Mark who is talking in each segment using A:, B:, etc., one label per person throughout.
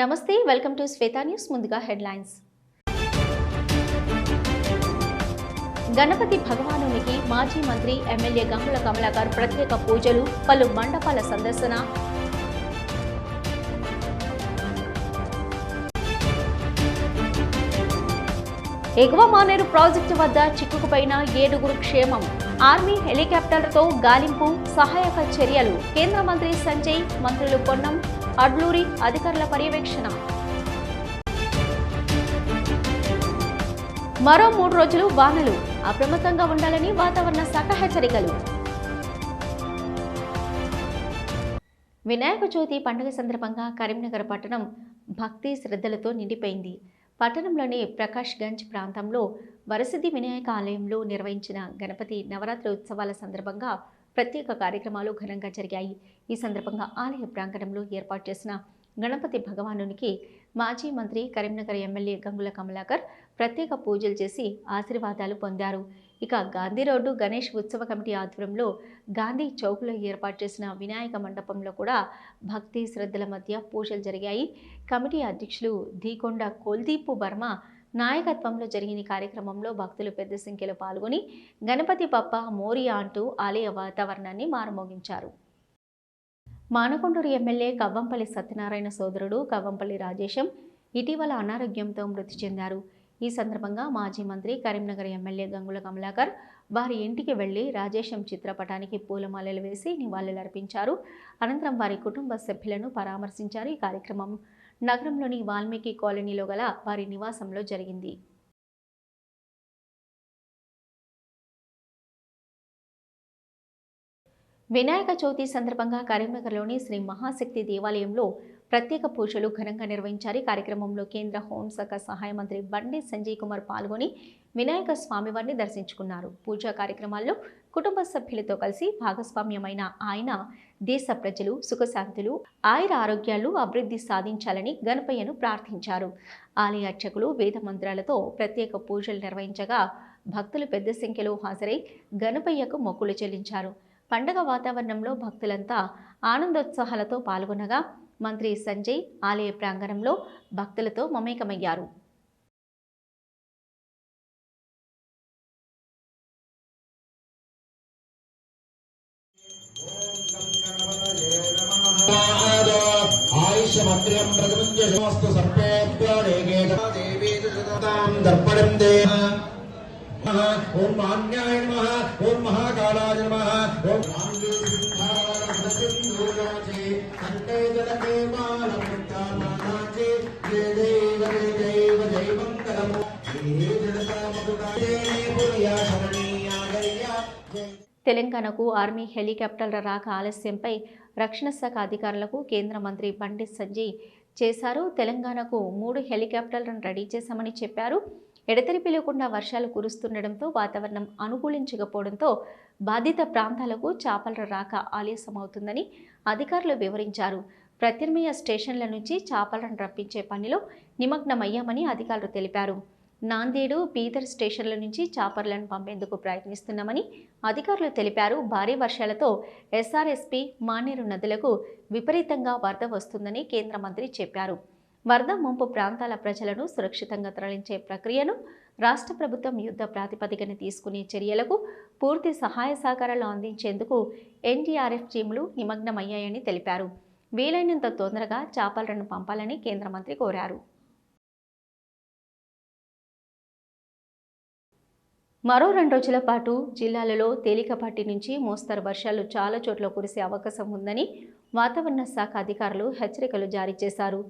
A: నమస్తే, welcome to Shweta news. ముందుగా headlines. Ganapati భగవానునికి మాజీ మంత్రి ఎమ్మెల్యే గంగుల కమలాకర్ ప్రత్యేక పూజలు, పలు మండపాల సందర్శన. ఎగువ మానేరు ప్రాజెక్టు వద్ద చిక్కుకుపోయిన 7 క్షేమం. ఆర్మీ హెలికాప్టర్లతో గాలింపు, సహాయక చర్యలు. కేంద్ర మంత్రి సంజయ్, మంత్రులు పొన్నం, అడ్లూరి అధికారుల పర్యవేక్షణ. మరో 3 రోజులు వానలు, అప్రమత్తంగా ఉండాలని వాతావరణ శాఖ హెచ్చరికలు. వినాయక చవితి పండుగ సందర్భంగా కరీంనగర్ పట్టణం భక్తి శ్రద్ధలతో నిండిపోయింది. పట్టణంలోని ప్రకాష్ గంజ్ ప్రాంతంలో వరసిద్ధి వినాయక ఆలయంలో నిర్వహించిన గణపతి నవరాత్రి ఉత్సవాల సందర్భంగా ప్రత్యేక కార్యక్రమాలు ఘనంగా జరిగాయి. ఈ సందర్భంగా ఆలయ ప్రాంగణంలో ఏర్పాటు చేసిన గణపతి భగవానునికి మాజీ మంత్రి, కరీంనగర్ ఎమ్మెల్యే గంగుల కమలాకర్ ప్రత్యేక పూజలు చేసి ఆశీర్వాదాలు పొందారు. ఇక గాంధీ రోడ్డు గణేష్ ఉత్సవ కమిటీ ఆధ్వర్యంలో గాంధీ చౌక్లో ఏర్పాటు చేసిన వినాయక మండపంలో కూడా భక్తి శ్రద్ధల మధ్య పూజలు జరిగాయి. కమిటీ అధ్యక్షులు ధీకొండ కుల్దీప్ వర్మ నాయకత్వంలో జరిగిన కార్యక్రమంలో భక్తులు పెద్ద సంఖ్యలో పాల్గొని గణపతి బప్ప మోరియా అంటూ ఆలయ వాతావరణాన్ని మారుమోగించారు. మానకొండూరు ఎమ్మెల్యే కవ్వంపల్లి సత్యనారాయణ సోదరుడు కవ్వంపల్లి రాజేశం ఇటీవల అనారోగ్యంతో మృతి చెందారు. ఈ సందర్భంగా మాజీ మంత్రి, కరీంనగర్ ఎమ్మెల్యే గంగుల కమలాకర్ వారి ఇంటికి వెళ్లి రాజేశం చిత్రపటానికి పూలమాలలు వేసి నివాళులర్పించారు. అనంతరం వారి కుటుంబ సభ్యులను పరామర్శించారు. ఈ కార్యక్రమం నగరంలోని వాల్మీకి కాలనీలో గల వారి నివాసంలో జరిగింది. వినాయక చవితి సందర్భంగా కరీంనగర్లోని శ్రీ మహాశక్తి దేవాలయంలో ప్రత్యేక పూజలు ఘనంగా నిర్వహించారు. కార్యక్రమంలో కేంద్ర హోంశాఖ సహాయ మంత్రి బండి సంజయ్ కుమార్ పాల్గొని వినాయక స్వామివారిని దర్శించుకున్నారు. పూజా కార్యక్రమాల్లో కుటుంబ సభ్యులతో కలిసి భాగస్వామ్యమైన ఆయన దేశ ప్రజలు సుఖశాంతులు, ఆయుర ఆరోగ్యాలు అభివృద్ధి సాధించాలని గణపయ్యను ప్రార్థించారు. ఆలయ అర్చకులు వేద మంత్రాలతో ప్రత్యేక పూజలు నిర్వహించగా భక్తులు పెద్ద సంఖ్యలో హాజరై గణపయ్యకు మొక్కులు చెల్లించారు. పండగ వాతావరణంలో భక్తులంతా ఆనందోత్సాహాలతో పాల్గొనగా మంత్రి సంజయ్ ఆలయ ప్రాంగణంలో భక్తులతో మమేకమయ్యారు.
B: ఓం మాన్యాయ నమః, ఓం మహాకాళాయ నమః, ఓం
A: తెలంగాణకు ఆర్మీ హెలికాప్టర్ల రాక ఆలస్యంపై రక్షణ శాఖ అధికారులకు కేంద్ర మంత్రి బండి సంజయ్ చేశారు. తెలంగాణకు 3 హెలికాప్టర్లను రెడీ చేశామని చెప్పారు. ఎడతెరిపి లేకుండా వర్షాలు కురుస్తుండటంతో వాతావరణం అనుకూలించకపోవడంతో బాధిత ప్రాంతాలకు చేపల రాక ఆలస్యమవుతుందని అధికారులు వివరించారు. ప్రత్యామ్నాయ స్టేషన్ల నుంచి చేపలను రప్పించే పనిలో నిమగ్నమయ్యామని అధికారులు తెలిపారు. నాందేడు, బీదర్ స్టేషన్ల నుంచి చేపలను పంపేందుకు ప్రయత్నిస్తున్నామని అధికారులు తెలిపారు. భారీ వర్షాలతో ఎస్ఆర్ఎస్పీ, మానేరు నదులకు విపరీతంగా వరద వస్తుందని కేంద్ర మంత్రి చెప్పారు. వరద ముంపు ప్రాంతాల ప్రజలను సురక్షితంగా తరలించే ప్రక్రియను రాష్ట్ర ప్రభుత్వం యుద్ధ ప్రాతిపదికన తీసుకునే చర్యలకు పూర్తి సహాయ సహకారాలు అందించేందుకు ఎన్డీఆర్ఎఫ్ టీములు నిమగ్నమయ్యాయని తెలిపారు. వీలైనంత తొందరగా చేపలను పంపాలని కేంద్ర మంత్రి కోరారు. మరో 2 రోజుల పాటు జిల్లాలలో తేలికపాటి నుంచి మోస్తరు వర్షాలు చాలా చోట్ల కురిసే అవకాశం ఉందని వాతావరణ శాఖ అధికారులు హెచ్చరికలు జారీ చేశారు.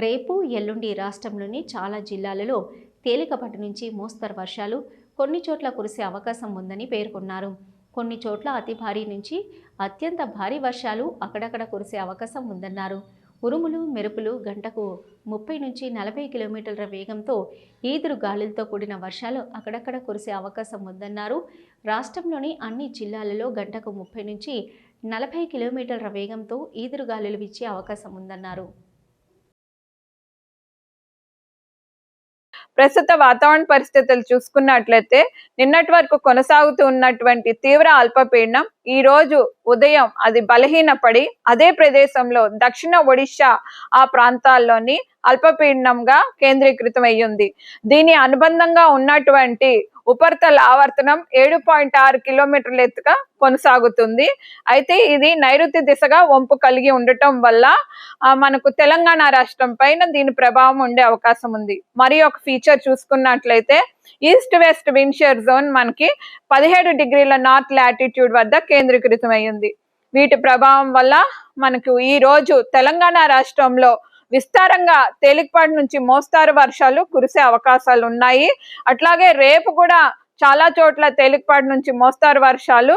A: రేపు, ఎల్లుండి రాష్ట్రంలోని చాలా జిల్లాలలో తేలికపాటి నుంచి మోస్తరు వర్షాలు కొన్ని చోట్ల కురిసే అవకాశం ఉందని పేర్కొన్నారు. కొన్ని చోట్ల అతి భారీ నుంచి అత్యంత భారీ వర్షాలు అక్కడక్కడ కురిసే అవకాశం ఉందన్నారు. ఉరుములు, మెరుపులు గంటకు 30 నుంచి 40 కిలోమీటర్ల వేగంతో ఈదురు గాలులతో కూడిన వర్షాలు అక్కడక్కడ కురిసే అవకాశం ఉందన్నారు. రాష్ట్రంలోని అన్ని జిల్లాలలో గంటకు 30 నుంచి 40 కిలోమీటర్ల వేగంతో ఈదురు గాలులు వీచే అవకాశం ఉందన్నారు.
C: ప్రస్తుత వాతావరణ పరిస్థితులు చూసుకున్నట్లయితే నిన్నటి వరకు కొనసాగుతూ ఉన్నటువంటి తీవ్ర అల్పపీడనం ఈ రోజు ఉదయం అది బలహీనపడి అదే ప్రదేశంలో దక్షిణ ఒడిశా ఆ ప్రాంతాల్లోని అల్పపీడనంగా కేంద్రీకృతం అయ్యింది. దీని అనుబంధంగా ఉన్నటువంటి ఉపరితల ఆవర్తనం 7.6 కిలోమీటర్ల ఎత్తుగా కొనసాగుతుంది. అయితే ఇది నైరుతి దిశగా వంపు కలిగి ఉండటం వల్ల మనకు తెలంగాణ రాష్ట్రం పైన దీని ప్రభావం ఉండే అవకాశం ఉంది. మరి ఒక ఫీచర్ చూసుకున్నట్లయితే east west wind shear zone మనకి 17 డిగ్రీల నార్త్ లాటిట్యూడ్ వద్ద కేంద్రీకృతం అయ్యింది. వీటి ప్రభావం వల్ల మనకు ఈ రోజు తెలంగాణ రాష్ట్రంలో విస్తారంగా తేలికపాటి నుంచి మోస్తారు వర్షాలు కురిసే అవకాశాలు ఉన్నాయి. అట్లాగే రేపు కూడా చాలా చోట్ల తేలికపాటి నుంచి మోస్తారు వర్షాలు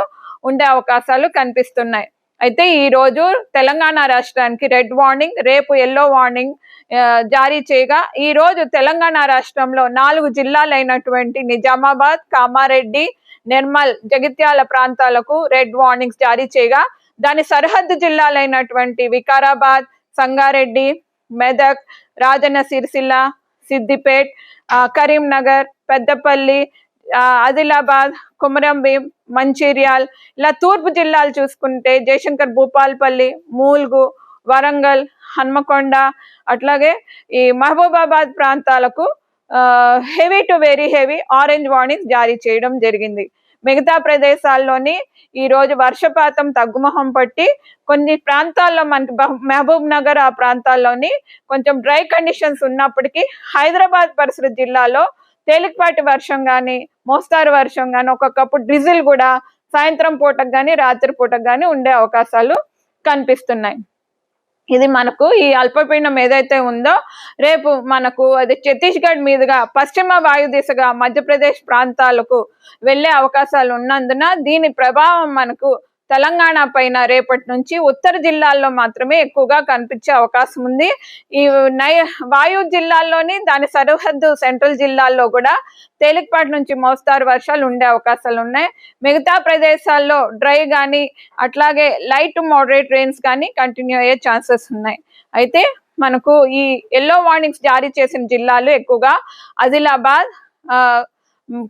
C: ఉండే అవకాశాలు కనిపిస్తున్నాయి. అయితే ఈ రోజు తెలంగాణ రాష్ట్రానికి రెడ్ వార్నింగ్, రేపు ఎల్లో వార్నింగ్ జారీ చేయగా ఈ రోజు తెలంగాణ రాష్ట్రంలో 4 జిల్లాలైనటువంటి నిజామాబాద్, కామారెడ్డి, నిర్మల్, జగిత్యాల ప్రాంతాలకు రెడ్ వార్నింగ్స్ జారీ చేయగా దాని సరిహద్దు జిల్లాలైనటువంటి వికారాబాద్, సంగారెడ్డి, మెదక్, రాజన్న సిరిసిల్ల, సిద్దిపేట్, కరీంనగర్, పెద్దపల్లి, ఆదిలాబాద్, కొమరంభీం, మంచిర్యాల్, ఇలా తూర్పు జిల్లాలు చూసుకుంటే జయశంకర్ భూపాల్పల్లి, మూల్గు, వరంగల్, హన్మకొండ, అట్లాగే ఈ మహబూబాబాద్ ప్రాంతాలకు heavy to very heavy orange warnings జారీ చేయడం జరిగింది. మిగతా ప్రదేశాల్లోని ఈ రోజు వర్షపాతం తగ్గుముఖం పట్టి కొన్ని ప్రాంతాల్లో మనకి మహబూబ్ నగర్ ఆ ప్రాంతాల్లోని కొంచెం డ్రై కండిషన్స్ ఉన్నప్పటికీ హైదరాబాద్ పరిసర జిల్లాలో తేలికపాటి వర్షం కానీ, మోస్తారు వర్షం కానీ, ఒక్కొక్కప్పుడు డ్రిజిల్ కూడా సాయంత్రం పూటకు కానీ రాత్రి పూటకు కానీ ఉండే అవకాశాలు కనిపిస్తున్నాయి. ఇది మనకు ఈ అల్పపీడనం ఏదైతే ఉందో రేపు మనకు అది ఛత్తీస్గఢ్ మీదుగా పశ్చిమ వాయు దిశగా మధ్యప్రదేశ్ ప్రాంతాలకు వెళ్ళే అవకాశాలు ఉన్నందున దీని ప్రభావం మనకు తెలంగాణ పైన రేపటి నుంచి ఉత్తర జిల్లాల్లో మాత్రమే ఎక్కువగా కనిపించే అవకాశం ఉంది. ఈ వాయు జిల్లాల్లోని దాని సరిహద్దు సెంట్రల్ జిల్లాల్లో కూడా తేలికపాటి నుంచి మోస్తారు వర్షాలు ఉండే అవకాశాలు ఉన్నాయి. మిగతా ప్రదేశాల్లో డ్రై కానీ అట్లాగే లైట్ టు మోడరేట్ రెయిన్స్ కానీ కంటిన్యూ అయ్యే ఛాన్సెస్ ఉన్నాయి. అయితే మనకు ఈ ఎల్లో వార్నింగ్స్ జారీ చేసిన జిల్లాలు ఎక్కువగా ఆదిలాబాద్,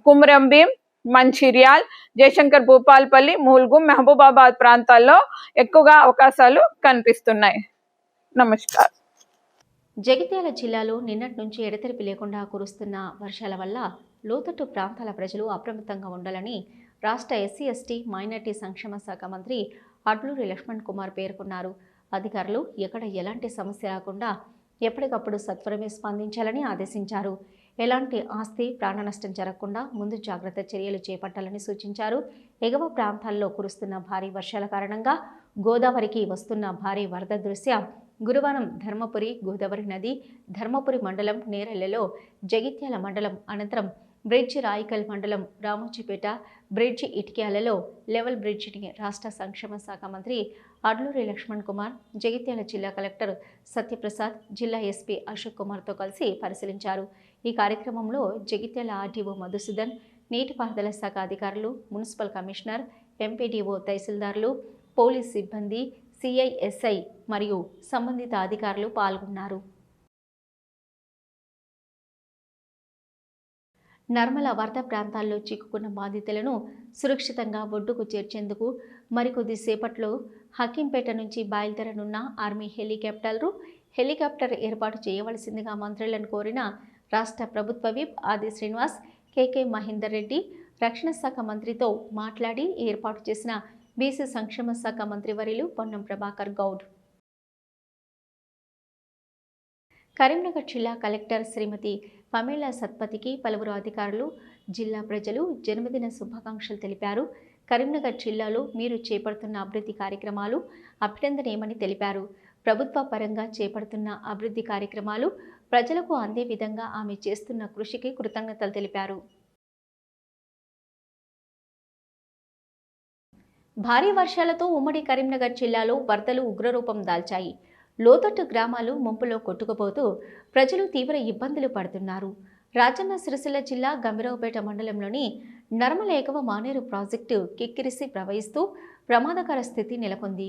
C: కుమ్రంభీం, మంచిర్యాల్, జయశంకర్ భూపాల్పల్లి, మూల్గు, మహబూబాబాద్ ప్రాంతాల్లో ఎక్కువగా అవకాశాలు కనిపిస్తున్నాయి. నమస్కారం.
A: జగిత్యాల జిల్లాలో నిన్నటి నుంచి ఎడతెరిపి లేకుండా కురుస్తున్న వర్షాల వల్ల లోతట్టు ప్రాంతాల ప్రజలు అప్రమత్తంగా ఉండాలని రాష్ట్ర ఎస్సీ ఎస్టీ మైనార్టీ సంక్షేమ శాఖ మంత్రి అడ్లూరి లక్ష్మణ్ కుమార్ పేర్కొన్నారు. అధికారులు ఎక్కడ ఎలాంటి సమస్య రాకుండా ఎప్పటికప్పుడు సత్వరమే స్పందించాలని ఆదేశించారు. ఎలాంటి ఆస్తి ప్రాణ నష్టం జరగకుండా ముందు జాగ్రత్త చర్యలు చేపట్టాలని సూచించారు. ఎగువ ప్రాంతాల్లో కురుస్తున్న భారీ వర్షాల కారణంగా గోదావరికి వస్తున్న భారీ వరద దృశ్యం గురువారం ధర్మపురి గోదావరి నది, ధర్మపురి మండలం నేరెళ్లలో, జగిత్యాల మండలం అనంతరం బ్రిడ్జి రాయికల్ మండలం రామోజీపేట బ్రిడ్జి ఇటిక్యాలలో లెవెల్ బ్రిడ్జిని రాష్ట్ర సంక్షేమ శాఖ మంత్రి అడ్లూరి లక్ష్మణ్ కుమార్, జగిత్యాల జిల్లా కలెక్టర్ సత్యప్రసాద్, జిల్లా ఎస్పీ అశోక్ కుమార్తో కలిసి పరిశీలించారు. ఈ కార్యక్రమంలో జగిత్యాల ఆర్డీఓ మధుసూదన్, నీటిపారుదల శాఖ అధికారులు, మున్సిపల్ కమిషనర్, ఎంపీడీఓ, తహసీల్దార్లు, పోలీస్ సిబ్బంది, సిఐఎస్ఐ మరియు సంబంధిత అధికారులు పాల్గొన్నారు. నర్మల వరద ప్రాంతాల్లో చిక్కుకున్న బాధితులను సురక్షితంగా ఒడ్డుకు చేర్చేందుకు మరికొద్ది సేపట్లో హకీంపేట నుంచి బయలుదేరనున్న ఆర్మీ హెలికాప్టర్ ఏర్పాటు చేయవలసిందిగా మంత్రులను కోరిన రాష్ట్ర ప్రభుత్వ విప్ ఆది శ్రీనివాస్, కేకే మహేందర్ రెడ్డి రక్షణ శాఖ మంత్రితో మాట్లాడి ఏర్పాటు చేసిన బీసీ సంక్షేమ శాఖ మంత్రివర్యులు పొన్నం ప్రభాకర్ గౌడ్. కరీంనగర్ జిల్లా కలెక్టర్ శ్రీమతి పమేలా సత్పతికి పలువురు అధికారులు, జిల్లా ప్రజలు జన్మదిన శుభాకాంక్షలు తెలిపారు. కరీంనగర్ జిల్లాలో మీరు చేపడుతున్న అభివృద్ధి కార్యక్రమాలు అభినందనీయమని తెలిపారు. ప్రభుత్వ పరంగా చేపడుతున్న అభివృద్ధి కార్యక్రమాలు ప్రజలకు అందే విధంగా ఆమె చేస్తున్న కృషికి కృతజ్ఞతలు తెలిపారు. భారీ వర్షాలతో ఉమ్మడి కరీంనగర్ జిల్లాలో వరదలు ఉగ్రరూపం దాల్చాయి. లోతట్టు గ్రామాలు ముంపులో కొట్టుకుపోతూ ప్రజలు తీవ్ర ఇబ్బందులు పడుతున్నారు. రాజన్న సిరిసిల్ల జిల్లా గంభీరావుపేట మండలంలోని నర్మల ఎగువ మానేరు ప్రాజెక్టు కిక్కిరిసి ప్రవహిస్తూ ప్రమాదకర స్థితి నెలకొంది.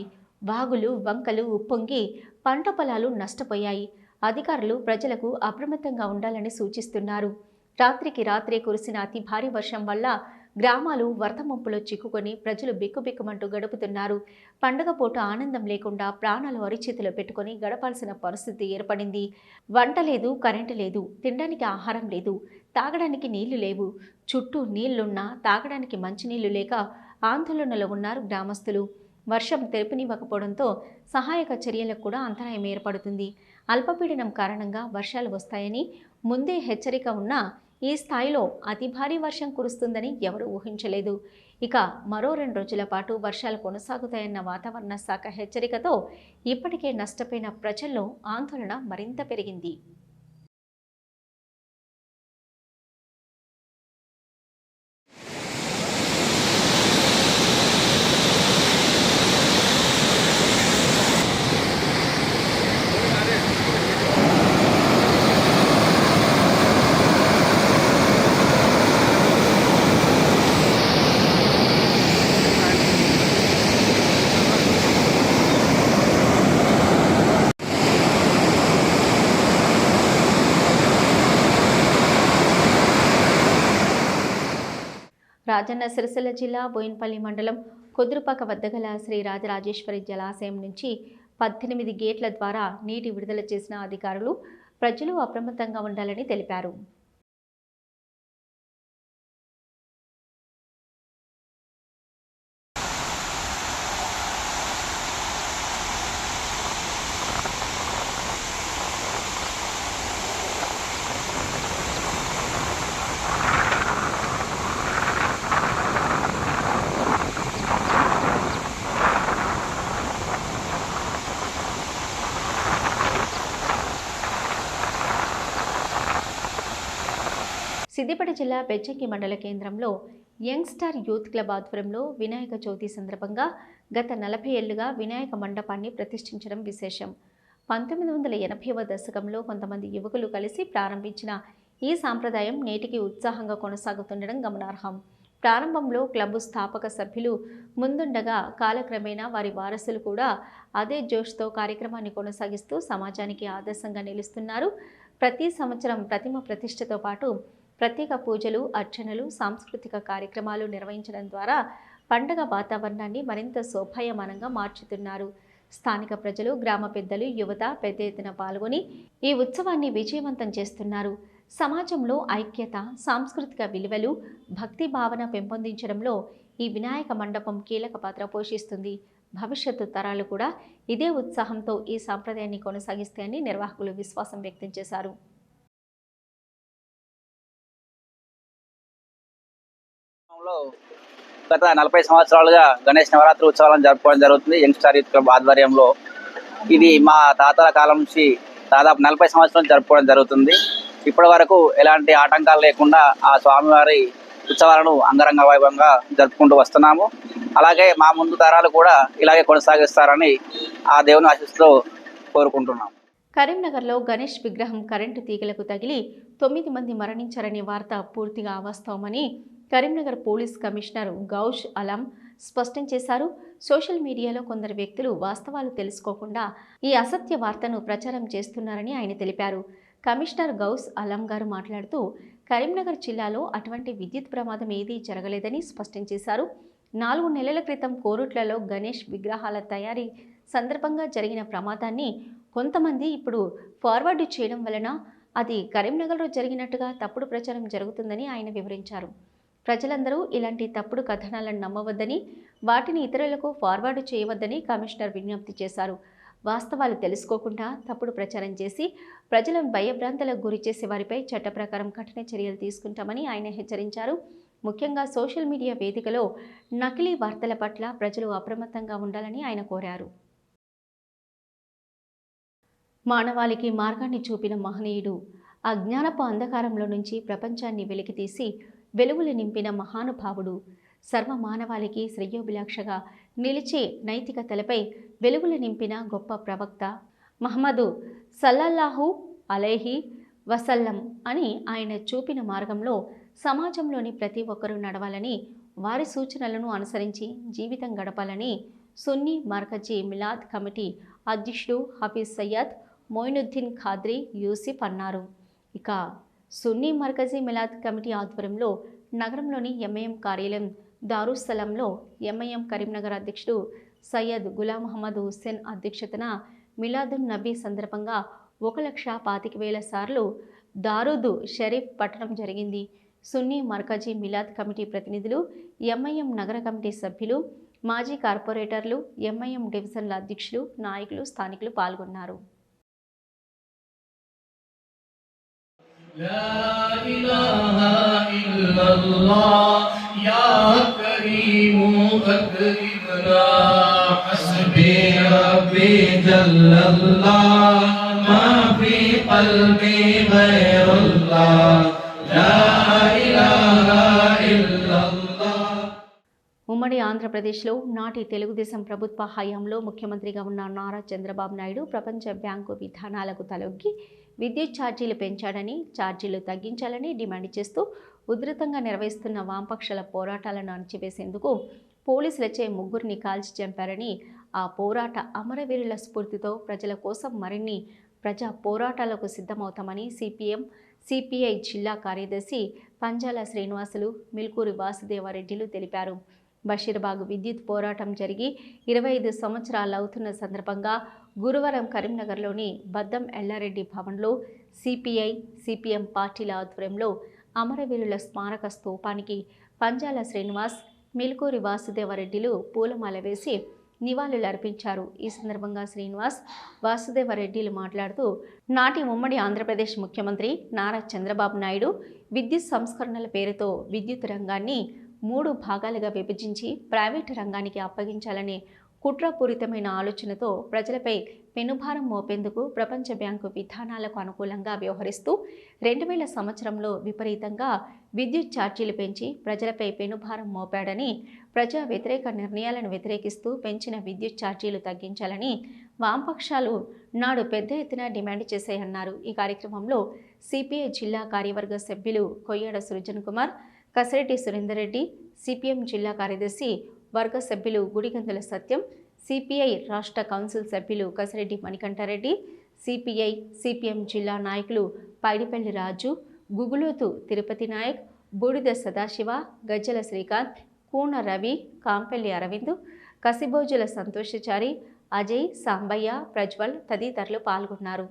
A: వాగులు, వంకలు ఉప్పొంగి పంట పొలాలు నష్టపోయాయి. అధికారులు ప్రజలకు అప్రమత్తంగా ఉండాలని సూచిస్తున్నారు. రాత్రికి రాత్రే కురిసిన అతి భారీ వర్షం వల్ల గ్రామాలు వరద ముంపులో చిక్కుకొని ప్రజలు బిక్కుబిక్కుమంటూ గడుపుతున్నారు. పండుగ పూట ఆనందం లేకుండా ప్రాణాలు అరిచేతిలో పెట్టుకొని గడపాల్సిన పరిస్థితి ఏర్పడింది. వంట లేదు, కరెంటు లేదు, తినడానికి ఆహారం లేదు, తాగడానికి నీళ్లు లేవు. చుట్టూ నీళ్లున్నా తాగడానికి మంచినీళ్లు లేక ఆందోళనలో ఉన్నారు గ్రామస్తులు. వర్షం తెరపనివ్వకపోవడంతో సహాయక చర్యలకు కూడా అంతరాయం ఏర్పడుతుంది. అల్పపీడనం కారణంగా వర్షాలు వస్తాయని ముందే హెచ్చరిక ఉన్నా ఈ స్థాయిలో అతి భారీ వర్షం కురుస్తుందని ఎవరూ ఊహించలేదు. ఇక మరో 2 రోజుల పాటు వర్షాలు కొనసాగుతాయన్న వాతావరణ శాఖ హెచ్చరికతో ఇప్పటికే నష్టపోయిన ప్రజల్లో ఆందోళన మరింత పెరిగింది. రాజన్న సిరిసిల్ల జిల్లా బోయిన్పల్లి మండలం కొద్రుపాక వద్ద గల శ్రీ రాజరాజేశ్వరి జలాశయం నుంచి 18 గేట్ల ద్వారా నీటి విడుదల చేసిన అధికారులు ప్రజలు అప్రమత్తంగా ఉండాలని తెలిపారు. సిద్దిపేట జిల్లా బెజ్జంకి మండల కేంద్రంలో యంగ్ స్టార్ యూత్ క్లబ్ ఆధ్వర్యంలో వినాయక చవితి సందర్భంగా గత 40 ఏళ్లుగా వినాయక మండపాన్ని ప్రతిష్ఠించడం విశేషం. 1980వ దశకంలో కొంతమంది యువకులు కలిసి ప్రారంభించిన ఈ సాంప్రదాయం నేటికి ఉత్సాహంగా కొనసాగుతుండడం గమనార్హం. ప్రారంభంలో క్లబ్ స్థాపక సభ్యులు ముందుండగా కాలక్రమేణా వారి వారసులు కూడా అదే జోష్తో కార్యక్రమాన్ని కొనసాగిస్తూ సమాజానికి ఆదర్శంగా నిలుస్తున్నారు. ప్రతి సంవత్సరం ప్రతిమ ప్రతిష్టతో పాటు ప్రత్యేక పూజలు, అర్చనలు, సాంస్కృతిక కార్యక్రమాలు నిర్వహించడం ద్వారా పండగ వాతావరణాన్ని మరింత శోభాయమానంగా మార్చుతున్నారు. స్థానిక ప్రజలు, గ్రామ పెద్దలు, యువత పెద్ద ఎత్తున పాల్గొని ఈ ఉత్సవాన్ని విజయవంతం చేస్తున్నారు. సమాజంలో ఐక్యత, సాంస్కృతిక విలువలు, భక్తి భావన పెంపొందించడంలో ఈ వినాయక మండపం కీలక పాత్ర పోషిస్తుంది. భవిష్యత్తు తరాలు కూడా ఇదే ఉత్సాహంతో ఈ సాంప్రదాయాన్ని కొనసాగిస్తాయని నిర్వాహకులు విశ్వాసం వ్యక్తం చేశారు.
D: గత 40 సంవత్సరాలుగా గణేష్ నవరాత్రి ఉత్సవాలను జరుపుకోవడం జరుగుతుంది యంగ్ స్టార్ యూత్ క్లబ్ ఆధ్వర్యంలో. ఇది మా తాతల కాలం నుంచి దాదాపు 40 సంవత్సరాలు జరుపుకోవడం జరుగుతుంది. ఇప్పటి వరకు ఎలాంటి ఆటంకాలు లేకుండా ఆ స్వామివారి ఉత్సవాలను అంగరంగ వైభవంగా జరుపుకుంటూ వస్తున్నాము. అలాగే మా ముందు తరాలు కూడా ఇలాగే కొనసాగిస్తారని ఆ దేవుని ఆశీస్సులో కోరుకుంటున్నాము.
A: కరీంనగర్లో గణేష్ విగ్రహం కరెంటు తీగలకు తగిలి 9 మంది మరణించారనే వార్త పూర్తిగా అవాస్తవమని కరీంనగర్ పోలీస్ కమిషనర్ గౌష్ అలం స్పష్టం చేశారు. సోషల్ మీడియాలో కొందరు వ్యక్తులు వాస్తవాలు తెలుసుకోకుండా ఈ అసత్య వార్తను ప్రచారం చేస్తున్నారని ఆయన తెలిపారు. కమిషనర్ గౌస్ అలం గారు మాట్లాడుతూ కరీంనగర్ జిల్లాలో అటువంటి విద్యుత్ ప్రమాదం ఏదీ జరగలేదని స్పష్టం చేశారు. 4 నెలల క్రితం కోరుట్లలో గణేష్ విగ్రహాల తయారీ సందర్భంగా జరిగిన ప్రమాదాన్ని కొంతమంది ఇప్పుడు ఫార్వర్డ్ చేయడం వలన అది కరీంనగర్లో జరిగినట్టుగా తప్పుడు ప్రచారం జరుగుతుందని ఆయన వివరించారు. ప్రజలందరూ ఇలాంటి తప్పుడు కథనాలను నమ్మవద్దని, వాటిని ఇతరులకు ఫార్వర్డ్ చేయవద్దని కమిషనర్ విజ్ఞప్తి చేశారు. వాస్తవాలు తెలుసుకోకుండా తప్పుడు ప్రచారం చేసి ప్రజలను భయభ్రాంతులకు గురి చేసే వారిపై చట్ట ప్రకారం కఠిన చర్యలు తీసుకుంటామని ఆయన హెచ్చరించారు. ముఖ్యంగా సోషల్ మీడియా వేదికలో నకిలీ వార్తల పట్ల ప్రజలు అప్రమత్తంగా ఉండాలని ఆయన కోరారు. మానవాళికి మార్గాన్ని చూపిన మహనీయుడు, అజ్ఞానపు అంధకారంలో నుంచి ప్రపంచాన్ని వెలికితీసి వెలుగులు నింపిన మహానుభావుడు, సర్వ మానవాళికి శ్రేయోభిలాషగా నిలిచే నైతికతలపై వెలుగులు నింపిన గొప్ప ప్రవక్త మహమ్మదు సల్లల్లాహు అలైహి వసల్లం అని ఆయన చూపిన మార్గంలో సమాజంలోని ప్రతి ఒక్కరూ నడవాలని, వారి సూచనలను అనుసరించి జీవితం గడపాలని సున్నీ మర్కజీ మిలాద్ కమిటీ అధ్యక్షుడు హఫీజ్ సయ్యద్ మొయినుద్దీన్ ఖాద్రీ యూసిఫ్ అన్నారు. ఇక సున్నీ మర్కజీ మిలాద్ కమిటీ ఆధ్వర్యంలో నగరంలోని ఎంఐఎం కార్యాలయం దారుస్సలంలో ఎంఐఎం కరీంనగర్ అధ్యక్షుడు సయ్యద్ గులాం మహమ్మద్ హుస్సేన్ అధ్యక్షతన మిలాదున్ నబీ సందర్భంగా 1,25,000 సార్లు దారూద్ షరీఫ్ పఠనం జరిగింది. సున్నీ మర్కజీ మిలాద్ కమిటీ ప్రతినిధులు, ఎంఐఎం నగర కమిటీ సభ్యులు, మాజీ కార్పొరేటర్లు, ఎంఐఎం డివిజన్ల అధ్యక్షులు, నాయకులు, స్థానికులు పాల్గొన్నారు. ఉమ్మడి ఆంధ్రప్రదేశ్లో నాటి తెలుగుదేశం ప్రభుత్వ హయాంలో ముఖ్యమంత్రిగా ఉన్న నారా చంద్రబాబు నాయుడు ప్రపంచ బ్యాంకు విధానాలకు తలొగ్గి విద్యుత్ ఛార్జీలు పెంచాడని, ఛార్జీలు తగ్గించాలని డిమాండ్ చేస్తూ ఉధృతంగా నిర్వహిస్తున్న వామపక్షాల పోరాటాలను అణచివేసేందుకు పోలీసులచే 3 కాల్చి చంపారని, ఆ పోరాట అమరవీరుల స్ఫూర్తితో ప్రజల కోసం మరిన్ని ప్రజా పోరాటాలకు సిద్ధమవుతామని సిపిఐ జిల్లా కార్యదర్శి పంజాల శ్రీనివాసులు, మిల్కూరి వాసుదేవారెడ్డిలు తెలిపారు. బషీర్బాగ్ విద్యుత్ పోరాటం జరిగి 25 సంవత్సరాలు అవుతున్న సందర్భంగా గురువారం కరీంనగర్లోని బద్దం ఎల్లారెడ్డి భవన్లో సిపిఎం పార్టీల ఆధ్వర్యంలో అమరవీరుల స్మారక స్తూపానికి పంజాల శ్రీనివాస్, మిల్కూరి వాసుదేవారెడ్డిలు పూలమాల వేసి నివాళులర్పించారు. ఈ సందర్భంగా శ్రీనివాస్, వాసుదేవారెడ్డిలు మాట్లాడుతూ, నాటి ఉమ్మడి ఆంధ్రప్రదేశ్ ముఖ్యమంత్రి నారా చంద్రబాబు నాయుడు విద్యుత్ సంస్కరణల పేరుతో విద్యుత్ రంగాన్ని 3 భాగాలుగా విభజించి ప్రైవేటు రంగానికి అప్పగించాలనే కుట్రపూరితమైన ఆలోచనతో ప్రజలపై పెనుభారం మోపేందుకు ప్రపంచ బ్యాంకు విధానాలకు అనుకూలంగా వ్యవహరిస్తూ 2000 సంవత్సరంలో విపరీతంగా విద్యుత్ ఛార్జీలు పెంచి ప్రజలపై పెనుభారం మోపాడని, ప్రజా వ్యతిరేక నిర్ణయాలను వ్యతిరేకిస్తూ పెంచిన విద్యుత్ ఛార్జీలు తగ్గించాలని వామపక్షాలు నాడు పెద్ద ఎత్తున డిమాండ్ చేశాయన్నారు. ఈ కార్యక్రమంలో సిపిఐ జిల్లా కార్యవర్గ సభ్యులు కొయ్యాడ సృజన్ కుమార్, కసిరెడ్డి సురేందర్ రెడ్డి, సిపిఎం జిల్లా కార్యదర్శి వర్గ సభ్యులు గుడిగంతుల సత్యం, సిపిఐ రాష్ట్ర కౌన్సిల్ సభ్యులు కసిరెడ్డి మణికంఠారెడ్డి, సిపిఎం జిల్లా నాయకులు పైడిపల్లి రాజు, గుగులోతు తిరుపతి నాయక్, బూడిద సదాశివ, గజ్జల శ్రీకాంత్, కూన రవి, కాంపెల్లి అరవింద్, కసిబోజుల సంతోషచారి, అజయ్, సాంబయ్య, ప్రజ్వల్ తదితరులు పాల్గొన్నారు.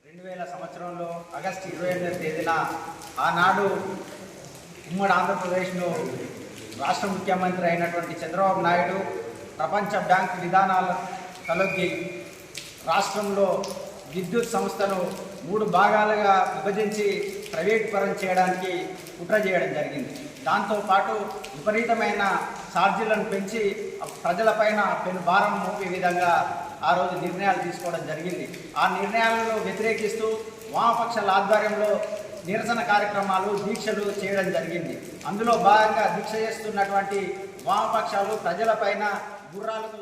E: 2000 సంవత్సరంలో ఆగస్టు 28వ తేదీన ఆనాడు ఉమ్మడి ఆంధ్రప్రదేశ్లో రాష్ట్ర ముఖ్యమంత్రి అయినటువంటి చంద్రబాబు నాయుడు ప్రపంచ బ్యాంకు విధానాల తలొగ్గి రాష్ట్రంలో విద్యుత్ సంస్థను 3 భాగాలుగా విభజించి ప్రైవేట్ పరం చేయడానికి కుట్ర చేయడం జరిగింది. దాంతోపాటు విపరీతమైన ఛార్జీలను పెంచి ప్రజలపైన పెను భారం మోపే విధంగా ఆ రోజు నిర్ణయాలు తీసుకోవడం జరిగింది. ఆ నిర్ణయాలను వ్యతిరేకిస్తూ వామపక్షాల ఆధ్వర్యంలో నిరసన కార్యక్రమాలు, దీక్షలు చేయడం జరిగింది. అందులో భాగంగా దీక్ష చేస్తున్నటువంటి వామపక్షాలు ప్రజలపైన గుర్రాలతో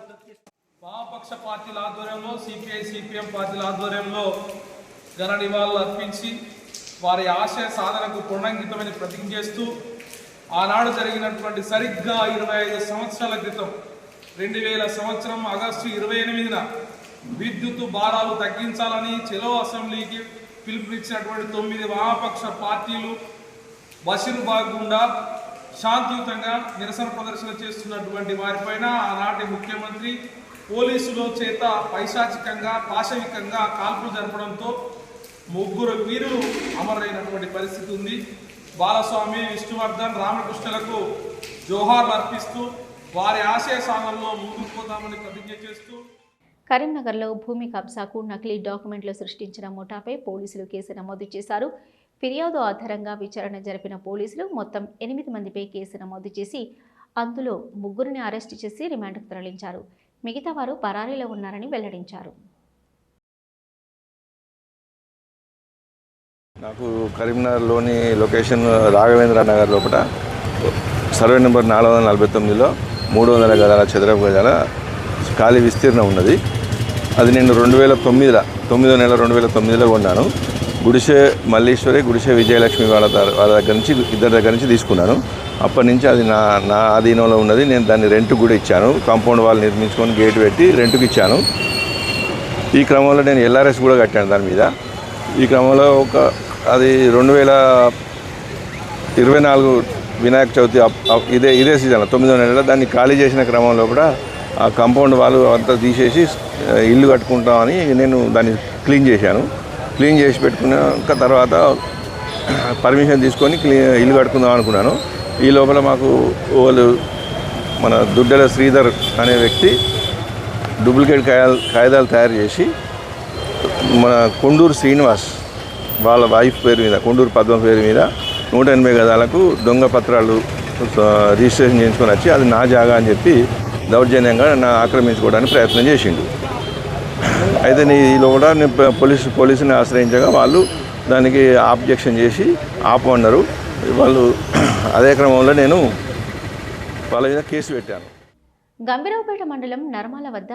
F: వామపక్ష పార్టీల ఆధ్వర్యంలో సిపిఎం పార్టీల ఆధ్వర్యంలో ఘన నివాళులు అర్పించి వారి ఆశయ సాధనకు పునరంకితమని ప్రతిజ్ఞ చేస్తూ ఆనాడు జరిగినటువంటి సరిగ్గా 25 సంవత్సరాల క్రితం 2000 సంవత్సరం ఆగస్టు 28న విద్యుత్ భారాలు తగ్గించాలని చెలో అసెంబ్లీకి పిలుపునిచ్చినటువంటి 9 వామపక్ష పార్టీలు బషీర్బాగ్ గుండా శాంతియుతంగా నిరసన ప్రదర్శన చేస్తున్నటువంటి వారిపైన ఆనాటి ముఖ్యమంత్రి పోలీసుల చేత పైశాచికంగా, పాశవికంగా కాల్పులు జరపడంతో 3 వీరులు అమరులైనటువంటి పరిస్థితి ఉంది. బాలస్వామి, విష్ణువర్ధన్, రామకృష్ణలకు జోహార్లు అర్పిస్తూ వారి ఆశయ సాధనలో ముందుకు పోతామని ప్రతిజ్ఞ చేస్తూ
A: కరీంనగర్లో భూమి కబ్జాకు నకిలీ డాక్యుమెంట్లు సృష్టించిన ముఠాపై పోలీసులు కేసు నమోదు చేశారు. ఫిర్యాదు ఆధారంగా విచారణ జరిపిన పోలీసులు మొత్తం 8 మందిపై కేసు నమోదు చేసి అందులో 3 అరెస్టు చేసి రిమాండ్కు తరలించారు. మిగతా వారు పరారీలో ఉన్నారని వెల్లడించారు.
G: నాకు కరీంనగర్లోని లొకేషన్ రాఘవేంద్ర నగర్ లోపల సర్వే నెంబర్ 449లో 300 గజాల చదరపు గజాల ఖాళీ విస్తీర్ణం ఉన్నది. అది నేను 9వ నెల 2009లో కొన్నాను. గుడిసె మల్లీశ్వరి, గుడిసె విజయలక్ష్మి వాళ్ళ దగ్గర నుంచి, ఇద్దరి దగ్గర నుంచి తీసుకున్నాను. అప్పటి నుంచి అది నా ఆధీనంలో ఉన్నది. నేను దాన్ని రెంట్ కూడా ఇచ్చాను. కాంపౌండ్ వాల్ నిర్మించుకొని గేట్ పెట్టి రెంట్కి ఇచ్చాను. ఈ క్రమంలో నేను LRS కూడా కట్టాను దాని మీద. ఈ క్రమంలో అది 24 వినాయక చవితి ఇదే సీజన్ 9వ నెలలో దాన్ని ఖాళీ చేసిన క్రమంలో కూడా ఆ కాంపౌండ్ వాళ్ళు అంతా తీసేసి ఇల్లు కట్టుకుంటామని నేను దాన్ని క్లీన్ చేశాను. క్లీన్ చేసి పెట్టుకున్నాక తర్వాత పర్మిషన్ తీసుకొని ఇల్లు కట్టుకుందాం అనుకున్నాను. ఈ లోపల మాకు వాళ్ళు మన దుడ్డెల శ్రీధర్ అనే వ్యక్తి డూప్లికేట్ కాగితాలు తయారు చేసి మన కొండూరు శ్రీనివాస్ వాళ్ళ వైఫ్ పేరు మీద, కొండూరు పద్మ పేరు మీద 180 గదాలకు దొంగ పత్రాలు రిజిస్ట్రేషన్ చేయించుకొని వచ్చి అది నా జాగా అని చెప్పి దౌర్జన్యంగా ఆక్రమించుకోవడానికి ప్రయత్నం చేసిండు. అయితే ఈలో కూడా నేను పోలీసుని ఆశ్రయించగా వాళ్ళు దానికి ఆబ్జెక్షన్ చేసి ఆపమన్నారు. వాళ్ళు అదే క్రమంలో నేను వాళ్ళ మీద కేసు పెట్టాను.
A: గంభీరావుపేట మండలం నర్మాల వద్ద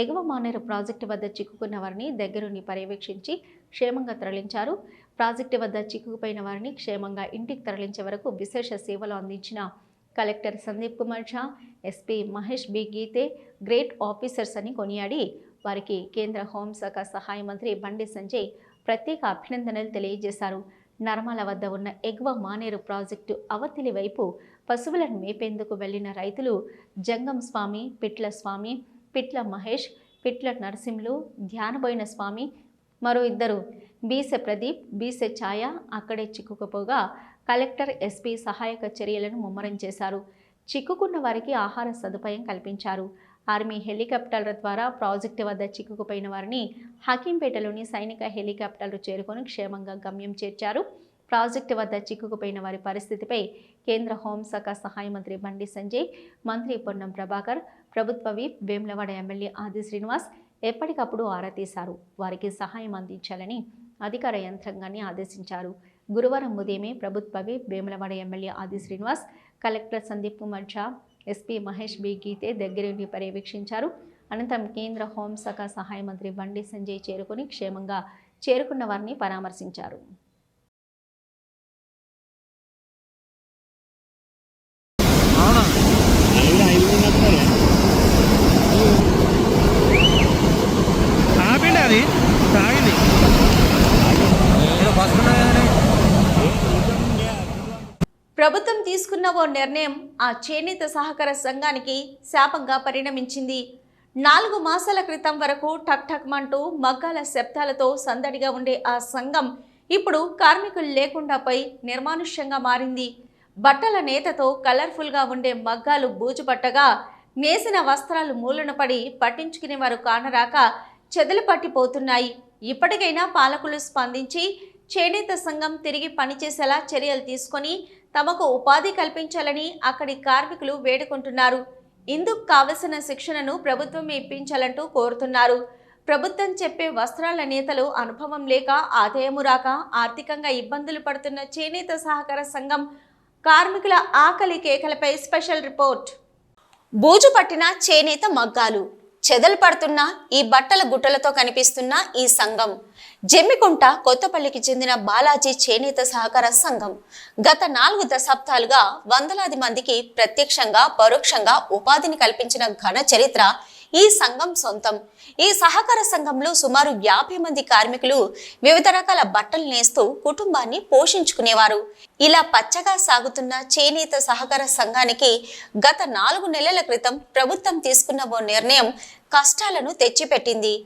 A: ఎగువ మానేరు ప్రాజెక్టు వద్ద చిక్కుకున్న వారిని దగ్గరుండి పర్యవేక్షించి క్షేమంగా తరలించారు. ప్రాజెక్టు వద్ద చిక్కుకుపోయిన వారిని క్షేమంగా ఇంటికి తరలించే వరకు విశేష సేవలు అందించిన కలెక్టర్ సందీప్ కుమార్ ఝా, ఎస్పీ మహేష్ బి గీతే గ్రేట్ ఆఫీసర్స్ అని కొనియాడి వారికి కేంద్ర హోంశాఖ సహాయ మంత్రి బండి సంజయ్ ప్రత్యేక అభినందనలు తెలియజేశారు. నర్మాల వద్ద ఉన్న ఎగువ మానేరు ప్రాజెక్టు అవతలి వైపు పశువులను మేపేందుకు వెళ్లిన రైతులు జంగం స్వామి, పిట్ల స్వామి, పిట్ల మహేష్, పిట్ల నరసింహులు, ధ్యానబోయిన స్వామి, మరో ఇద్దరు బీసె ప్రదీప్, బీసె ఛాయ అక్కడే చిక్కుకుపోగా కలెక్టర్, ఎస్పీ సహాయక చర్యలను ముమ్మరం చేశారు. చిక్కుకున్న వారికి ఆహార సదుపాయం కల్పించారు. ఆర్మీ హెలికాప్టర్ల ద్వారా ప్రాజెక్టు వద్ద చిక్కుకుపోయిన వారిని హకీంపేటలోని సైనిక హెలికాప్టర్లు చేరుకొని క్షేమంగా గమ్యం చేర్చారు. ప్రాజెక్టు వద్ద చిక్కుకుపోయిన వారి పరిస్థితిపై కేంద్ర హోంశాఖ సహాయ మంత్రి బండి సంజయ్, మంత్రి పొన్నం ప్రభాకర్, ప్రభుత్వ విప్ వేములవాడ ఎమ్మెల్యే ఆది శ్రీనివాస్ ఎప్పటికప్పుడు ఆరా తీశారు. వారికి సహాయం అందించాలని అధికార యంత్రాంగాన్ని ఆదేశించారు. గురువారం ఉదయమే ప్రభుత్వ విప్ వేములవాడ ఎమ్మెల్యే ఆది శ్రీనివాస్, కలెక్టర్ సందీప్ కుమార్ ఝా, ఎస్పీ మహేష్ బి గీతే దగ్గరుండి పర్యవేక్షించారు. అనంతరం కేంద్ర హోంశాఖ సహాయ మంత్రి బండి సంజయ్ చేరుకుని క్షేమంగా చేరుకున్న వారిని పరామర్శించారు. ప్రభుత్వం తీసుకున్న ఓ నిర్ణయం ఆ చేనేత సహకార సంఘానికి శాపంగా పరిణమించింది. 4 మాసాల క్రితం వరకు టక్ టక్ మంటూ మగ్గాల శబ్దాలతో సందడిగా ఉండే ఆ సంఘం ఇప్పుడు కార్మికులు లేకుండా పోయి నిర్మానుష్యంగా మారింది. బట్టల నేతతో కలర్ఫుల్గా ఉండే మగ్గాలు బూజుపట్టగా నేసిన వస్త్రాలు మూలన పడి పట్టించుకునేవారు కానరాక చెదలు పట్టిపోతున్నాయి. ఇప్పటికైనా పాలకులు స్పందించి చేనేత సంఘం తిరిగి పనిచేసేలా చర్యలు తీసుకొని తమకు ఉపాధి కల్పించాలని అక్కడి కార్మికులు వేడుకుంటున్నారు. ఇందుకు కావలసిన శిక్షణను ప్రభుత్వం ఇప్పించాలంటూ కోరుతున్నారు. ప్రభుత్వం చెప్పే వస్త్రాల నేతలు అనుభవం లేక ఆదాయము రాక ఆర్థికంగా ఇబ్బందులు పడుతున్న చేనేత సహకార సంఘం కార్మికుల ఆకలి కేకలపై స్పెషల్ రిపోర్ట్. బూజు పట్టిన చేనేత మగ్గాలు, చెదలు పడుతున్న ఈ బట్టల గుట్టలతో కనిపిస్తున్న ఈ సంఘం జమ్మికుంట కొత్తపల్లికి చెందిన బాలాజీ చేనేత సహకార సంఘం గత 4 దశాబ్దాలుగా వందలాది మందికి ప్రత్యక్షంగా పరోక్షంగా ఉపాధిని కల్పించిన ఘన చరిత్ర ఈ సంఘం సొంతం. ఈ సహకార సంఘంలో సుమారు 50 మంది కార్మికులు వివిధ రకాల బట్టలు నేస్తూ కుటుంబాన్ని పోషించుకునేవారు. ఇలా పచ్చగా సాగుతున్న చేనేత సహకార సంఘానికి గత 4 నెలల క్రితం ప్రభుత్వం తీసుకున్న ఓ నిర్ణయం కష్టాలను తెచ్చిపెట్టింది.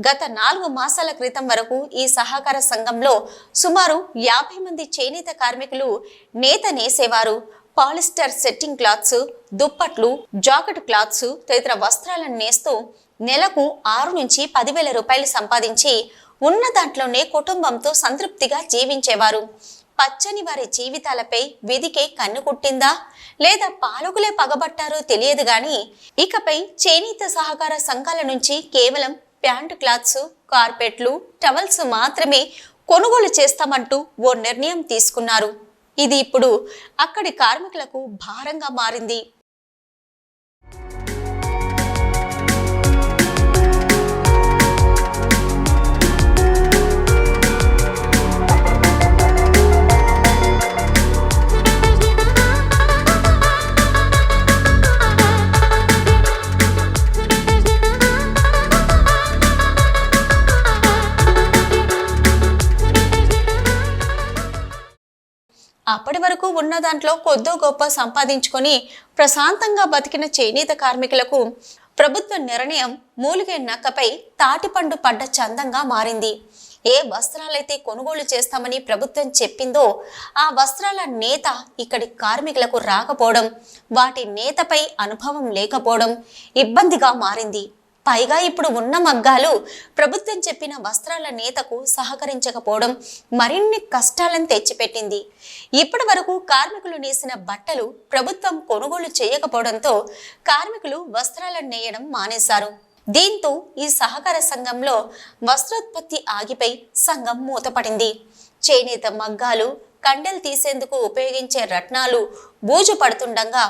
A: గత 4 మాసాల క్రితం వరకు ఈ సహకార సంఘంలో సుమారు 50 మంది చేనేత కార్మికులు నేత నేసేవారు. పాలిస్టర్ సెట్టింగ్ క్లాత్స్, దుప్పట్లు, జాకెట్ క్లాత్స్ తదితర వస్త్రాలను నేస్తూ నెలకు 6 నుంచి 10,000 రూపాయలు సంపాదించి ఉన్న దాంట్లోనే కుటుంబంతో సంతృప్తిగా జీవించేవారు. పచ్చని వారి జీవితాలపై విధికే కన్ను కుట్టిందా లేదా పాలకులే పగబట్టారో తెలియదు గాని ఇకపై చేనేత సహకార సంఘాల నుంచి కేవలం ప్యాంటు క్లాత్స్, కార్పెట్లు, టవల్స్ మాత్రమే కొనుగోలు చేస్తామంటూ ఓ నిర్ణయం తీసుకున్నారు. ఇది ఇప్పుడు అక్కడి కార్మికులకు భారంగా మారింది.
H: అప్పటి వరకు ఉన్న దాంట్లో కొద్దో గొప్ప సంపాదించుకొని ప్రశాంతంగా బతికిన చేనేత కార్మికులకు ప్రభుత్వ నిర్ణయం మూలిగే నక్కపై తాటిపండు పడ్డ చందంగా మారింది. ఏ వస్త్రాలైతే కొనుగోలు చేస్తామని ప్రభుత్వం చెప్పిందో ఆ వస్త్రాల నేత ఇక్కడి కార్మికులకు రాకపోవడం, వాటి నేతపై అనుభవం లేకపోవడం ఇబ్బందిగా మారింది. పైగా ఇప్పుడు ఉన్న మగ్గాలు ప్రభుత్వం చెప్పిన వస్త్రాల నేతకు సహకరించకపోవడం మరిన్ని కష్టాలను తెచ్చిపెట్టింది. ఇప్పటి వరకు కార్మికులు నేసిన బట్టలు ప్రభుత్వం కొనుగోలు చేయకపోవడంతో కార్మికులు వస్త్రాలను నేయడం మానేశారు. దీంతో ఈ సహకార సంఘంలో వస్త్రోత్పత్తి ఆగిపోయి సంఘం మూతపడింది. చేనేత మగ్గాలు, కండెలు తీసేందుకు ఉపయోగించే రత్నాలు బూజు పడుతుండగా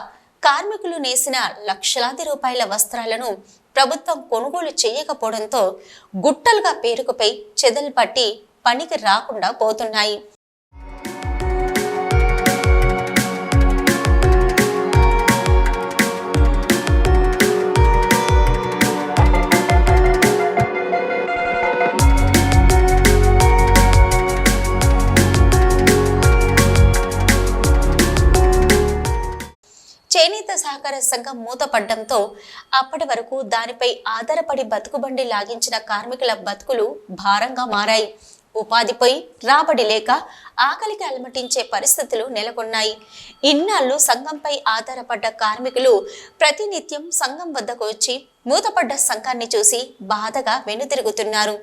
H: కార్మికులు నేసిన లక్షలాది రూపాయల వస్త్రాలను ప్రభుత్వం కొనుగోలు చేయకపోవడంతో గుట్టలుగా పేరుకుపై చెదలు పట్టి పనికి రాకుండా పోతున్నాయి. చేనేత సహకార సంఘం మూతపడ్డంతో అప్పటి వరకు దానిపై ఆధారపడి బతుకుబండి లాగించిన కార్మికుల బతుకులు భారంగా మారాయి. ఉపాధిపై రాబడి లేక ఆకలికి అలమటించే పరిస్థితులు నెలకొన్నాయి. ఇన్నాళ్ళు సంఘంపై ఆధారపడ్డ కార్మికులు ప్రతినిత్యం సంఘం వద్దకు వచ్చి మూతపడ్డ సంఘాన్ని చూసి బాధగా వెనుతిరుగుతున్నారు.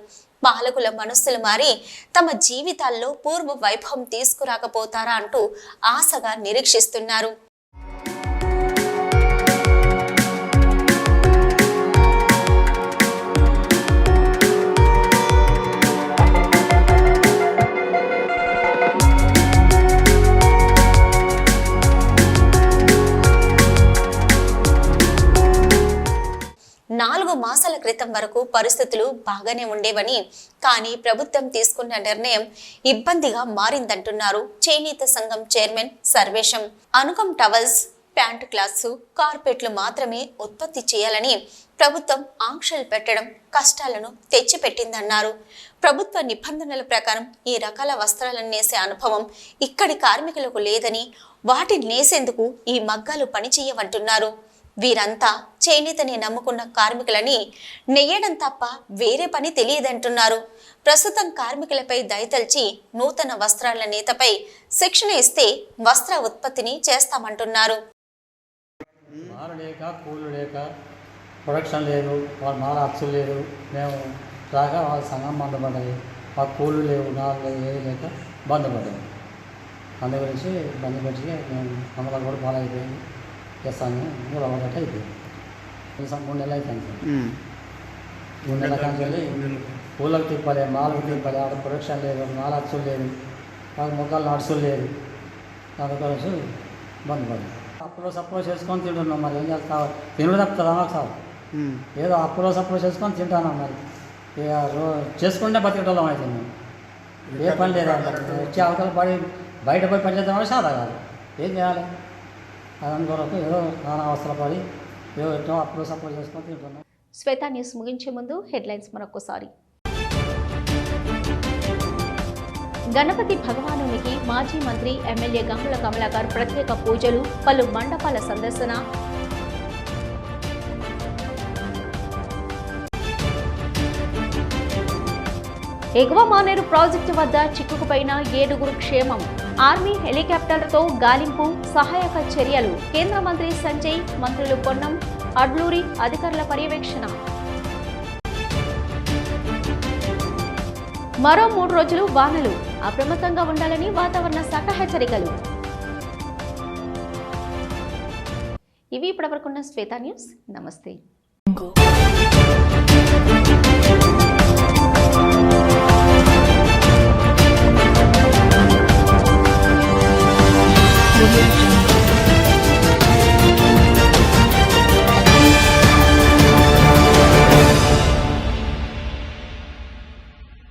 H: పాలకుల మనస్సులు మారి తమ జీవితాల్లో పూర్వ వైభవం తీసుకురాకపోతారా అంటూ ఆశగా నిరీక్షిస్తున్నారు. నాలుగు మాసాల క్రితం వరకు పరిస్థితులు బాగానే ఉండేవని, కానీ ప్రభుత్వం తీసుకున్న నిర్ణయం ఇబ్బందిగా మారిందంటున్నారు చేనేత సంఘం చైర్మన్ సర్వేశం. అనుకం టవల్స్, ప్యాంటు క్లాత్స్, కార్పెట్లు మాత్రమే ఉత్పత్తి చేయాలని ప్రభుత్వం ఆంక్షలు పెట్టడం కష్టాలను తెచ్చిపెట్టిందన్నారు. ప్రభుత్వ నిబంధనల ప్రకారం ఈ రకాల వస్త్రాలను నేసే అనుభవం ఇక్కడి కార్మికులకు లేదని, వాటిని నేసేందుకు ఈ మగ్గాలు పనిచేయవంటున్నారు. వీరంతా చేనేతని నమ్ముకున్న కార్మికులని నెయ్యడం తప్ప వేరే పని తెలియదంటున్నారు. ప్రస్తుతం కార్మికులపై దయతల్చి నూతన వస్త్రాల నేతపై శిక్షణ ఇస్తే వస్త్ర ఉత్పత్తిని చేస్తామంటున్నారు.
I: లేక కూలు లేక ప్రొడక్షన్ లేదు, వాళ్ళ మాల అచ్చులు లేదు, మేము రాక వాళ్ళ సంఘం బంధపడ్డది, మాకు కూలు లేవు, నాలుగు లేదు, ఏది లేక బంధపడ్డది. అందు గురించి బంధపెట్టి మేము అమలు కూడా పాలైపోయింది. చేస్తాను మూడు అవ్వదట్టు అయిపోయింది. 3 నెలలు అయిపోయింది. 3 నెలల కానీ వెళ్ళి పూలకు తిప్పాలి, మాలకు తిప్పాలి, ఆడ ప్రొడక్షన్ లేదు, మాల అచ్చులు లేదు, మాకు మొక్కలు నడుచులు లేదు. అందుకోసం బంధపడ్డాం. అప్పులో సపోజ్ చేసుకొని తింటున్నాం. మరి ఏం చేస్తావు? తినడు తప్పుతుందా మాకు సార్? ఏదో అప్పులో సపోజ్ చేసుకొని తింటున్నాం. మరి ఇక చేసుకుంటే బతికేటోళ్ళం అవుతుంది. ఏ పని లేదా వచ్చే అవతల పడి బయట పోయి పని చేద్దామని సాదా కాదు. ఏం చేయాలి? అందుకొరకు ఏదో నానా అవసరపడి ఏదో ఎన్నో అప్పులో సపోజ్ చేసుకొని తింటున్నాం.
A: శ్వేత న్యూస్ ముగించే ముందు హెడ్లైన్స్ మరొకసారి. గణపతి భగవానునికి మాజీ మంత్రి ఎమ్మెల్యే గంగుల కమలాకర్ ప్రత్యేక పూజలు, పలు మండపాల సందర్శన. ఎగువ మానేరు ప్రాజెక్టు వద్ద చిక్కుకుపోయిన 7గురు క్షేమం. ఆర్మీ హెలికాప్టర్లతో గాలింపు, సహాయక చర్యలు. కేంద్ర మంత్రి సంజయ్, మంత్రులు పొన్నం, అడ్లూరి అధికారుల పర్యవేక్షణ. మరో 3 రోజులు వానలు, అప్రమత్తంగా ఉండాలని వాతావరణ శాఖ హెచ్చరికలు. ఇవి ఇప్పటివరకున్న శ్వేత న్యూస్. నమస్తే.